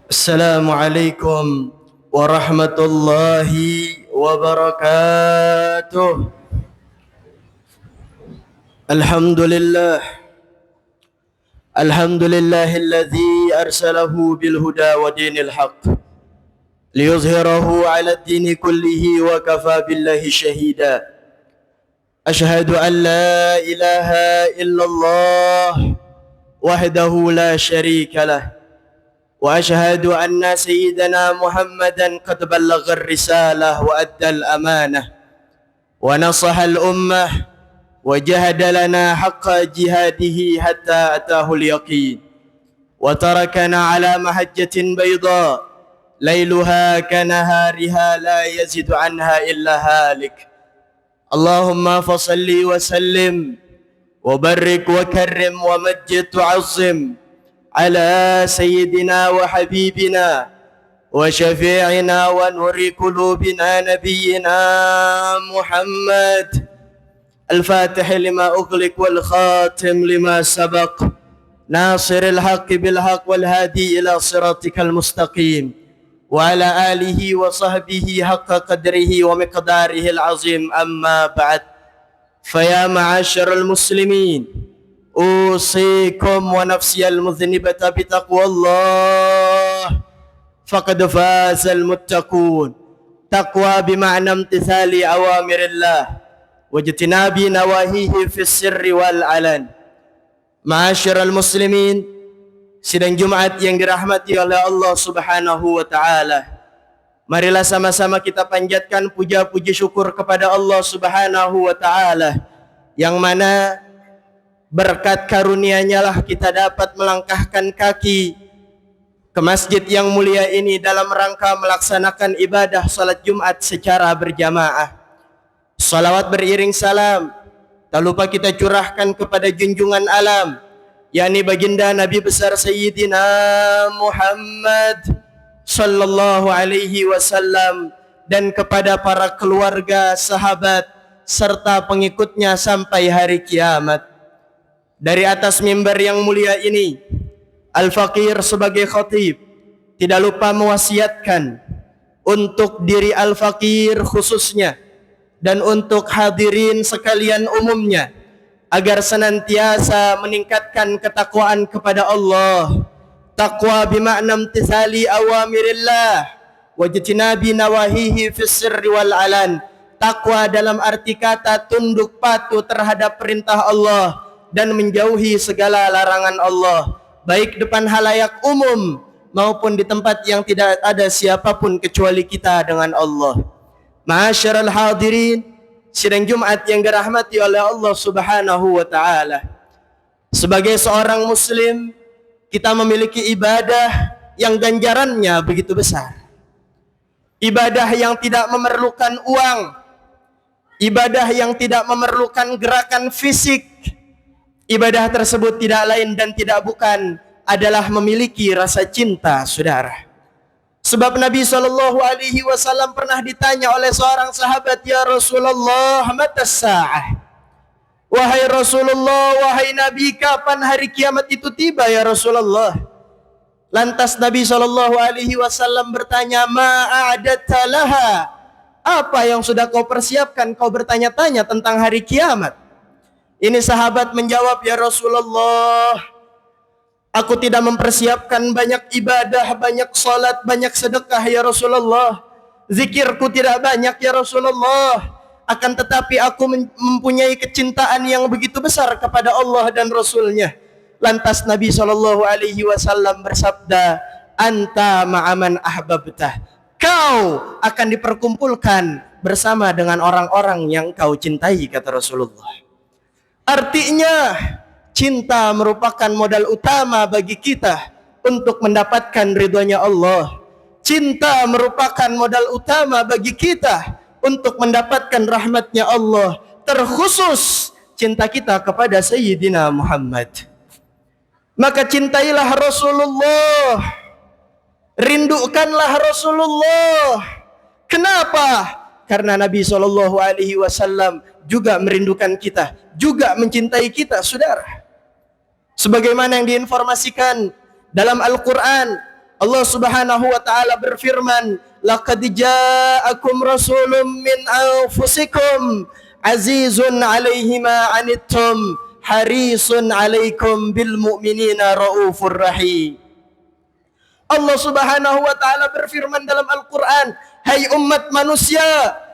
السلام عليكم ورحمة الله وبركاته. الحمد لله الذي أرسله بالهدى ودين الحق ليظهره على الدين كله وكفى بالله شهيدا. أشهد أن لا إله إلا الله وحده لا شريك له، وأشهد أن سيدنا محمدا قد بلغ الرسالة وأدى الأمانة ونصح الأمة وجهد لنا حق جهاده حتى أتاه اليقين، وتركنا على محجة بيضاء ليلها كنهارها لا يزيد عنها إلا هالك. اللهم فصل وسلم وبرك وكرم ومجد وعظم على سيدنا وحبيبنا وشفيعنا ونور قلوبنا نبينا محمد الفاتح لما أغلق والخاتم لما سبق ناصر الحق بالحق والهادي إلى صراطك المستقيم وعلى آله وصحبه حق قدره ومقداره العظيم. أما بعد، فيا معاشر المسلمين، أوصيكم ونفسي المذنبة بتقوى الله، فقد فاز المتقون. تقوى بمعنى امتثال أوامر الله واجتناب نواهيه في السر والعلن. معاشر المسlimin, sidang Jumat yang dirahmati oleh Allah Subhanahu wa taala, marilah sama-sama kita panjatkan puja-puji syukur kepada Allah Subhanahu wa taala, yang mana berkat karunia-Nya lah kita dapat melangkahkan kaki ke masjid yang mulia ini dalam rangka melaksanakan ibadah salat Jumat secara berjamaah. Salawat beriring salam tak lupa kita curahkan kepada junjungan alam, yakni baginda Nabi besar Sayyidina Muhammad sallallahu alaihi wasallam, dan kepada para keluarga, sahabat serta pengikutnya sampai hari kiamat. Dari atas mimbar yang mulia ini, Al-Faqir sebagai khatib tidak lupa mewasiatkan untuk diri Al-Faqir khususnya dan untuk hadirin sekalian umumnya agar senantiasa meningkatkan ketakwaan kepada Allah. Taqwa bimakna imtithali awamirillah wajtinabi nawahihi fis sirri wal alan. Takwa dalam arti kata tunduk patuh terhadap perintah Allah dan menjauhi segala larangan Allah, baik depan halayak umum maupun di tempat yang tidak ada siapapun kecuali kita dengan Allah. Ma'asyiral hadirin, sidang Jumat yang dirahmati oleh Allah Subhanahu wa taala, sebagai seorang muslim kita memiliki ibadah yang ganjarannya begitu besar. Ibadah yang tidak memerlukan uang, ibadah yang tidak memerlukan gerakan fisik. Ibadah tersebut tidak lain dan tidak bukan adalah memiliki rasa cinta, saudara. Sebab Nabi SAW pernah ditanya oleh seorang sahabat, "Ya Rasulullah, matas sa'ah?" Wahai Rasulullah, wahai Nabi, kapan hari kiamat itu tiba ya Rasulullah? Lantas Nabi SAW bertanya, "Ma'adatta laha?" Apa yang sudah kau persiapkan kau bertanya-tanya tentang hari kiamat? Ini sahabat menjawab, "Ya Rasulullah, aku tidak mempersiapkan banyak ibadah, banyak salat, banyak sedekah ya Rasulullah. Zikirku tidak banyak ya Rasulullah. Akan tetapi aku mempunyai kecintaan yang begitu besar kepada Allah dan Rasulnya." Lantas Nabi SAW bersabda, "Anta ma'aman ahbabtah." Kau akan diperkumpulkan bersama dengan orang-orang yang kau cintai, kata Rasulullah. Artinya, cinta merupakan modal utama bagi kita untuk mendapatkan ridhonya Allah. Cinta merupakan modal utama bagi kita untuk mendapatkan rahmatnya Allah. Terkhusus cinta kita kepada Sayyidina Muhammad. Maka cintailah Rasulullah, rindukanlah Rasulullah. Kenapa? Karena Nabi SAW juga merindukan kita, juga mencintai kita, saudara. Sebagaimana yang diinformasikan dalam Al-Quran, Allah Subhanahu wa taala berfirman, "Laqad ja'akum rasulun min anfusikum azizun 'alaihi ma 'anittum harisun 'alaikum bil mu'minina raufur rahim." Allah Subhanahu wa taala berfirman dalam Al-Qur'an, "Hai umat manusia,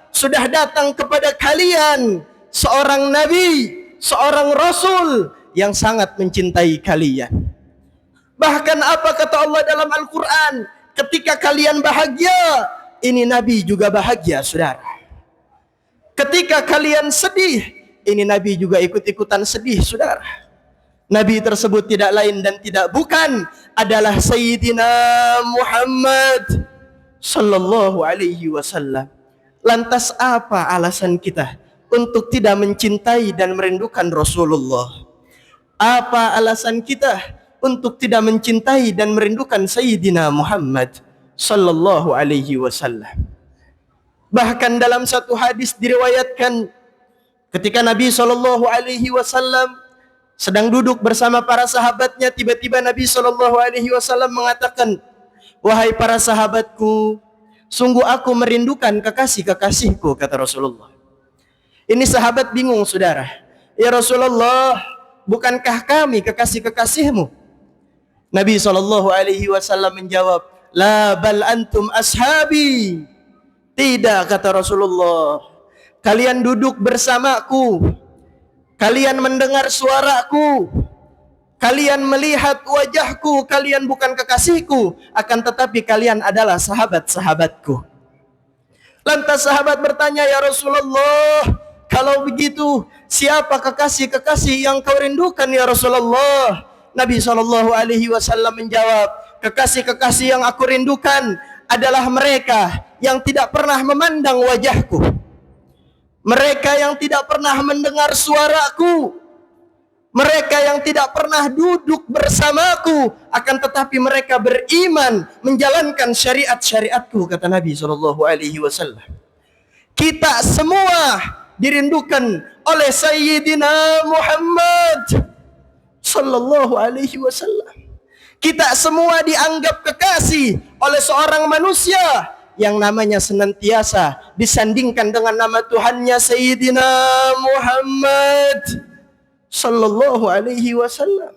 sudah datang kepada kalian seorang nabi, seorang rasul yang sangat mencintai kalian." Bahkan apa kata Allah dalam Al-Quran? Ketika kalian bahagia, ini Nabi juga bahagia, saudara. Ketika kalian sedih, ini Nabi juga ikut-ikutan sedih, saudara. Nabi tersebut tidak lain dan tidak bukan adalah Sayyidina Muhammad sallallahu alaihi wasallam. Lantas apa alasan kita untuk tidak mencintai dan merindukan Rasulullah? Apa alasan kita untuk tidak mencintai dan merindukan Sayyidina Muhammad sallallahu alaihi wasallam? Bahkan dalam satu hadis diriwayatkan, ketika Nabi sallallahu alaihi wasallam sedang duduk bersama para sahabatnya, tiba-tiba Nabi sallallahu alaihi wasallam mengatakan, "Wahai para sahabatku, sungguh aku merindukan kekasih-kekasihku," kata Rasulullah. Ini sahabat bingung, saudara. "Ya Rasulullah, bukankah kami kekasih-kekasihmu?" Nabi SAW menjawab, "La bal antum ashabi." Tidak, kata Rasulullah, kalian duduk bersamaku, kalian mendengar suaraku, kalian melihat wajahku, kalian bukan kekasihku, akan tetapi kalian adalah sahabat-sahabatku. Lantas sahabat bertanya, "Ya Rasulullah, kalau begitu siapa kekasih-kekasih yang kau rindukan ya Rasulullah?" Nabi SAW menjawab, "Kekasih-kekasih yang aku rindukan adalah mereka yang tidak pernah memandang wajahku, mereka yang tidak pernah mendengar suaraku, mereka yang tidak pernah duduk bersamaku, akan tetapi mereka beriman menjalankan syariat-syariatku," kata Nabi SAW. Kita semua dirindukan oleh Sayyidina Muhammad sallallahu alaihi wasallam. Kita semua dianggap kekasih oleh seorang manusia yang namanya senantiasa disandingkan dengan nama Tuhannya, Sayyidina Muhammad sallallahu alaihi wasallam.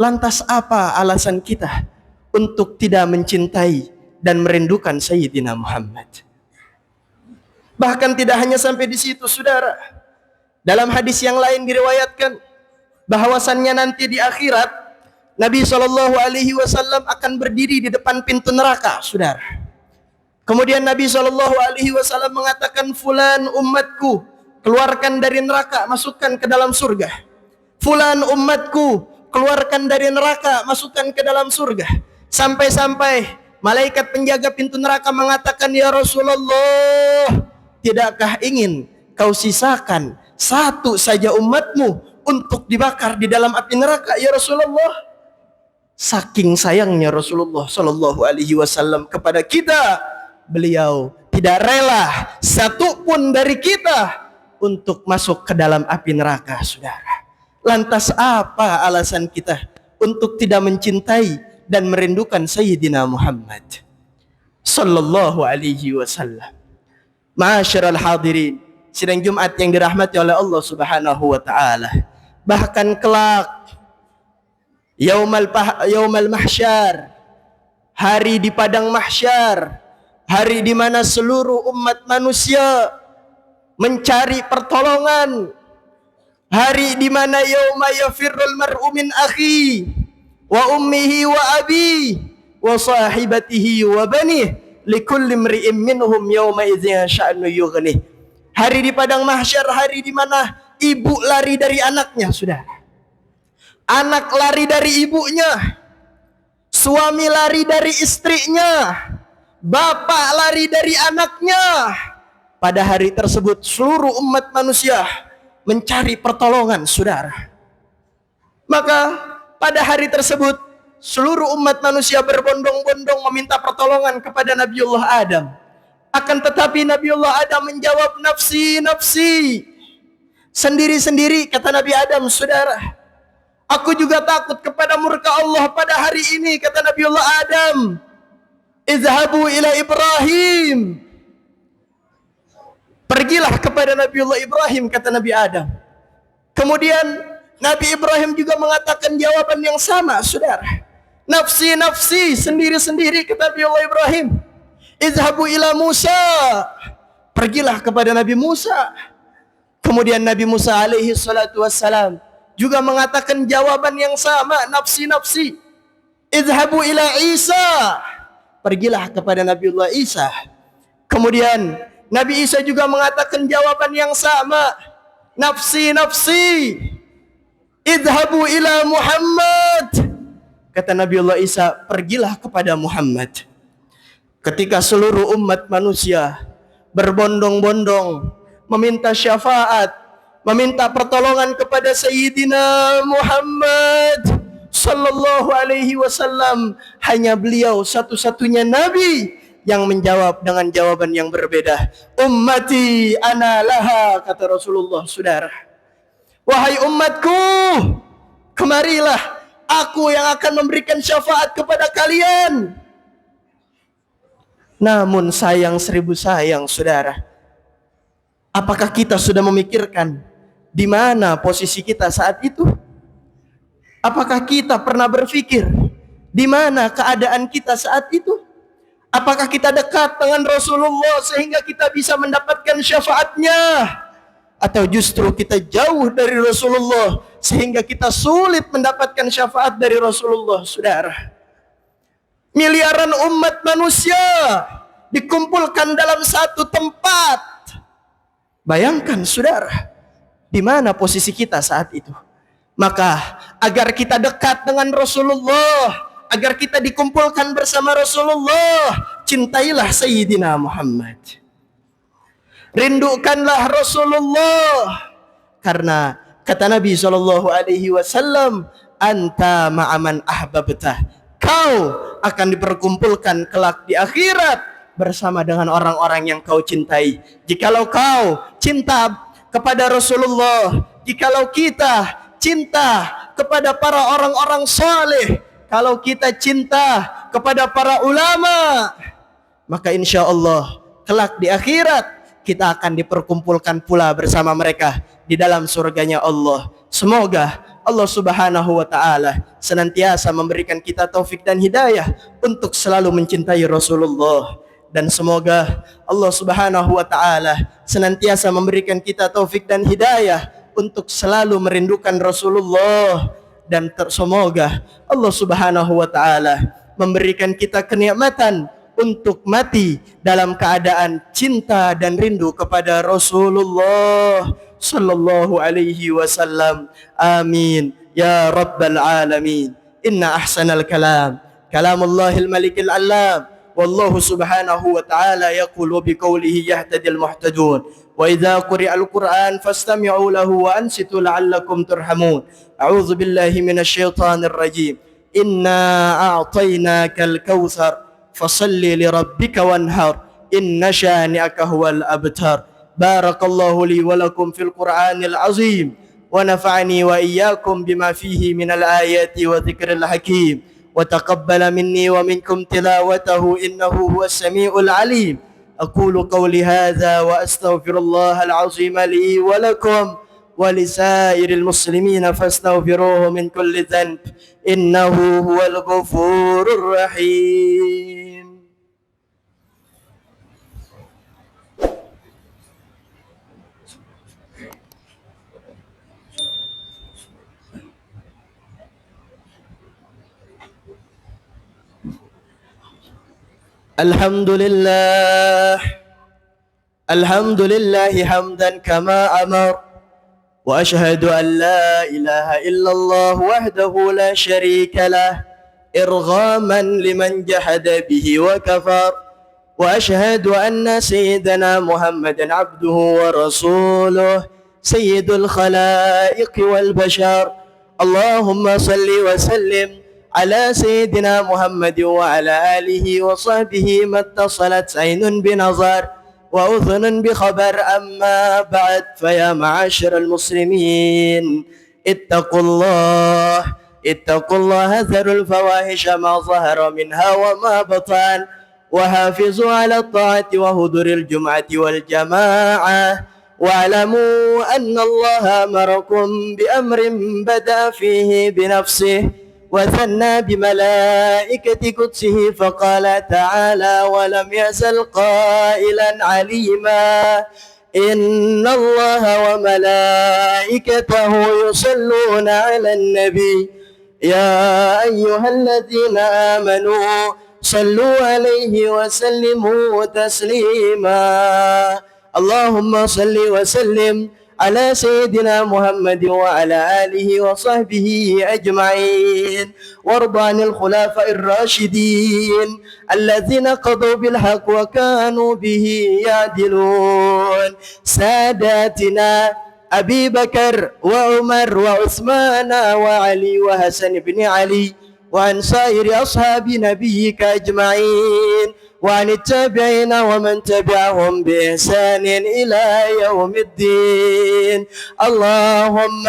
Lantas apa alasan kita untuk tidak mencintai dan merindukan Sayyidina Muhammad? Bahkan tidak hanya sampai di situ, saudara. Dalam hadis yang lain diriwayatkan bahwasannya nanti di akhirat Nabi SAW akan berdiri di depan pintu neraka, saudara. Kemudian Nabi SAW mengatakan, "Fulan umatku, keluarkan dari neraka, masukkan ke dalam surga. Fulan umatku, keluarkan dari neraka, masukkan ke dalam surga." Sampai-sampai malaikat penjaga pintu neraka mengatakan, "Ya Rasulullah, tidakkah ingin kau sisakan satu saja umatmu untuk dibakar di dalam api neraka ya Rasulullah?" Saking sayangnya Rasulullah sallallahu alaihi wasallam kepada kita, beliau tidak rela satu pun dari kita untuk masuk ke dalam api neraka, saudara. Lantas apa alasan kita untuk tidak mencintai dan merindukan Sayyidina Muhammad sallallahu alaihi wasallam? Ma'asyiral hadirin, sidang Jumat yang dirahmati oleh Allah Subhanahu wa taala. Bahkan kelak yaumal mahsyar, hari di padang mahsyar, hari di mana seluruh umat manusia mencari pertolongan, hari di mana yauma yafirrul mar'u min akhi wa ummihi wa abi wa sahibatihi wa banih likulli imri'in minhum yauma idzin sya'nu yughnih. Hari di padang mahsyar, hari di mana ibu lari dari anaknya, saudara. Anak lari dari ibunya, suami lari dari istrinya, bapak lari dari anaknya. Pada hari tersebut seluruh umat manusia mencari pertolongan, saudara. Maka pada hari tersebut seluruh umat manusia berbondong-bondong meminta pertolongan kepada Nabiullah Adam. Akan tetapi Nabiullah Adam menjawab, "Nafsi, nafsi." Sendiri-sendiri, kata Nabi Adam, saudara. Aku juga takut kepada murka Allah pada hari ini, kata Nabiullah Adam. Izhabu ila Ibrahim. Pergilah kepada Nabiullah Ibrahim, kata Nabi Adam. Kemudian Nabi Ibrahim juga mengatakan jawaban yang sama, saudara. Nafsi, nafsi, sendiri-sendiri, kata Nabiullah Ibrahim. Izhabu ila Musa. Pergilah kepada Nabi Musa. Kemudian Nabi Musa alaihi salatu wassalam juga mengatakan jawaban yang sama, nafsi, nafsi. Izhabu ila Isa. Pergilah kepada Nabiullah Isa. Kemudian Nabi Isa juga mengatakan jawaban yang sama, nafsi, nafsi. Idhabu ila Muhammad. Kata Nabiullah Isa, pergilah kepada Muhammad. Ketika seluruh umat manusia berbondong-bondong meminta syafaat, meminta pertolongan kepada Sayyidina Muhammad sallallahu alaihi wasallam, hanya beliau satu-satunya nabi yang menjawab dengan jawaban yang berbeda. Ummati ana laha, kata Rasulullah, saudara. Wahai umatku, kemarilah, aku yang akan memberikan syafaat kepada kalian. Namun sayang seribu sayang, saudara, apakah kita sudah memikirkan di mana posisi kita saat itu? Apakah kita pernah berpikir di mana keadaan kita saat itu? Apakah kita dekat dengan Rasulullah sehingga kita bisa mendapatkan syafaatnya? Atau justru kita jauh dari Rasulullah sehingga kita sulit mendapatkan syafaat dari Rasulullah, saudara? Miliaran umat manusia dikumpulkan dalam satu tempat. Bayangkan, saudara, di mana posisi kita saat itu? Maka agar kita dekat dengan Rasulullah, agar kita dikumpulkan bersama Rasulullah, cintailah Sayyidina Muhammad. Rindukanlah Rasulullah. Karena kata Nabi SAW, anta ma'aman ahbabtah. Kau akan diperkumpulkan kelak di akhirat bersama dengan orang-orang yang kau cintai. Jikalau kau cinta kepada Rasulullah, jikalau kita cinta kepada para orang-orang saleh, kalau kita cinta kepada para ulama, maka insya Allah kelak di akhirat kita akan diperkumpulkan pula bersama mereka di dalam surganya Allah. Semoga Allah Subhanahu wa taala senantiasa memberikan kita taufik dan hidayah untuk selalu mencintai Rasulullah, dan semoga Allah Subhanahu wa taala senantiasa memberikan kita taufik dan hidayah untuk selalu merindukan Rasulullah, dan semoga Allah Subhanahu wa taala memberikan kita kenikmatan untuk mati dalam keadaan cinta dan rindu kepada Rasulullah sallallahu alaihi wasallam. Amin ya rabbal alamin. Inna ahsanal kalam kalamullahil malikil alam. Wallahu subhanahu wa ta'ala yaqulu biqaulihi yahtadil muhtadun. Wa idza quri'al Qur'an fastami'u lahu wa ansitu la'allakum turhamun. A'udzu billahi minasy syaithanir rajim. Inna a'tainakal kautsar fasalli li rabbika wanhar. Inna syani'aka huwal abtar. Barakallahu li wa lakum fil Qur'anil azim wa nafa'ani wa iyyakum bima fihi minal ayati wa dzikril hakim. وتقبل مني ومنكم تلاوته إنه هو السميع العليم. أقول قولي هذا وأستغفر الله العظيم لي ولكم ولسائر المسلمين فاستغفروه من كل ذنب إنه هو الغفور الرحيم. الحمد لله حمدا كما أمر وأشهد أن لا إله إلا الله وحده لا شريك له إرغاما لمن جحد به وكفر وأشهد أن سيدنا محمدا عبده ورسوله سيد الخلائق والبشر. اللهم صل وسلم على سيدنا محمد وعلى آله وصحبه ما اتصلت عين بنظر وأذن بخبر. أما بعد، فيا معاشر المسلمين اتقوا الله ذروا الفواحش ما ظهر منها وما بطن وحافظوا على الطاعة وحضور الجمعة والجماعة واعلموا أن الله أمركم بأمر بدأ فيه بنفسه وثنى بملائكة قدسه فقال تعالى ولم يزل قائلا عليما إن الله وملائكته يصلون على النبي يا أيها الذين آمنوا صلوا عليه وسلموا تسليما اللهم صل وسلم على سيدنا محمد وعلى آله وصحبه أجمعين وارض عن الخلفاء الراشدين الذين قضوا بالحق وكانوا به يعدلون ساداتنا أبي بكر وعمر وعثمان وعلي وحسن بن علي وعن سائر أصحاب نبيك أجمعين وعن التابعين ومن تبعهم بإحسان إلى يوم الدين اللهم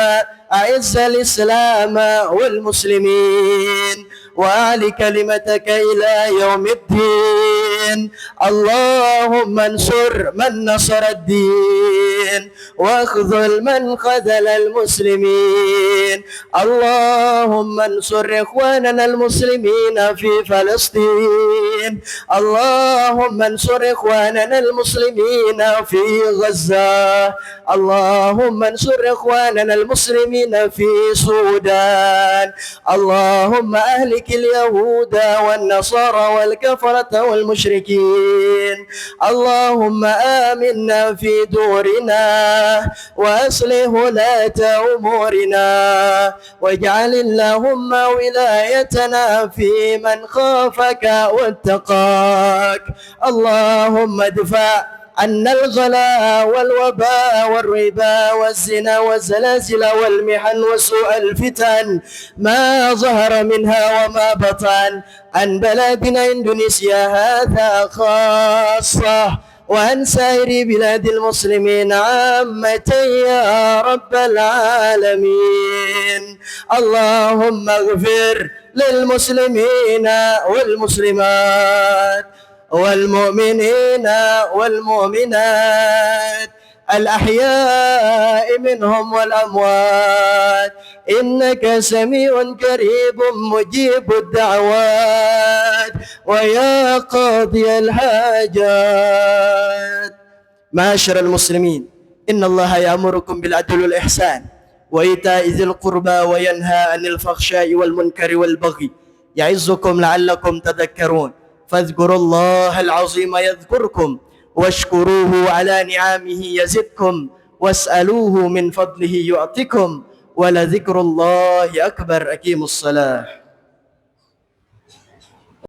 أعز الإسلام والمسلمين وأعل كلمتك إلى يوم الدين اللهم انصر من نصر الدين واخذل من خذل المسلمين اللهم انصر إخواننا المسلمين في فلسطين اللهم انصر إخواننا المسلمين في غزة اللهم انصر إخواننا المسلمين في السودان اللهم أهلك اليهود والنصارى والكفرة والمشركين اللهم آمنا في دورنا وأصلح ولاة أمورنا واجعل اللهم ولايتنا في من خافك واتقاك اللهم ادفع عنا الغلاء والوباء والربا والزنا والزلازل والمحن وسوء الفتن ما ظهر منها وما بطن عن بلادنا إندونيسيا هذا خاصة وعن سائر بلاد المسلمين عامة يا رب العالمين اللهم اغفر للمسلمين والمسلمات والمؤمنين والمؤمنات الأحياء منهم والأموات إنك سميع قريب مجيب الدعوات ويا قاضي الحاجات معاشر المسلمين إن الله يأمركم بالعدل والإحسان وإيتاء ذي القربى وينهى عن الفحشاء والمنكر والبغي يعظكم لعلكم تذكرون فاذكروا الله العظيم يذكركم واشكروه على نعمه يزدكم واسألوه من فضله يعطكم ولذكر الله أكبر أقيموا الصلاة